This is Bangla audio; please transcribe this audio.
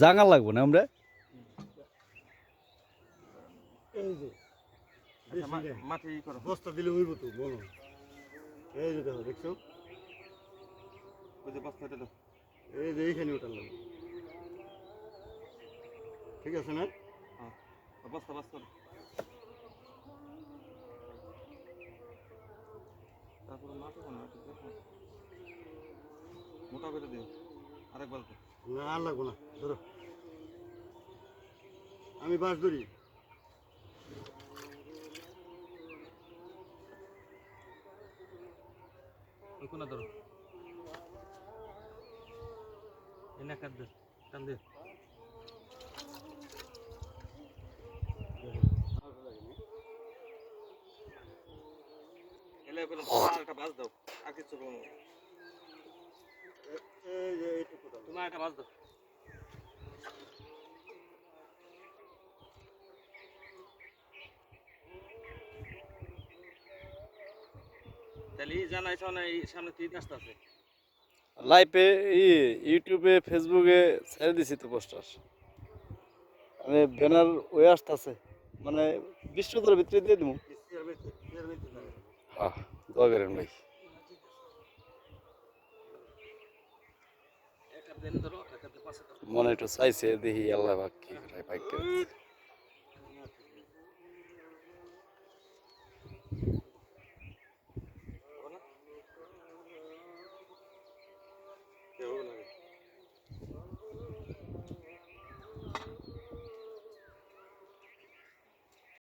জাঙ্গা লাগবো না আমরা এই যে মাটি করো বস্তা দিলে হইব তো বলো এই যে দেখো দেখছো ওই যে বস্তাটা দাও এই যে এইখানে ওটা লাগবে ঠিক আছে না হ্যাঁ বস্তা বস্তা তারপরে মাটি কোন মোটা করে দিও আরেকবার না আর লাগবো না ধরো আমি বাস ধরি ওই কোনা ধরো এনে কাট দে টান দে এলে বলে একটা বাস দাও আর কিছু বলো এই যে এইটুকু দাও তুমি একটা বাস দাও তাহলে জানাইছো না এই সামনে তিন রাস্তা আছে লাইভে ইউটিউবে ফেসবুকে ছেড়ে দিছি তো পোস্টার মানে ব্যানার ওই আসতেছে মানে 20 মিনিটের ভিতরে দিয়ে দিব হ্যাঁ দোয়া করেন ভাই একটা দেন ধরো একটা পাশে ধরো মনে একটু চাইছে দেখি আল্লাহ পাক কি করে পাইকে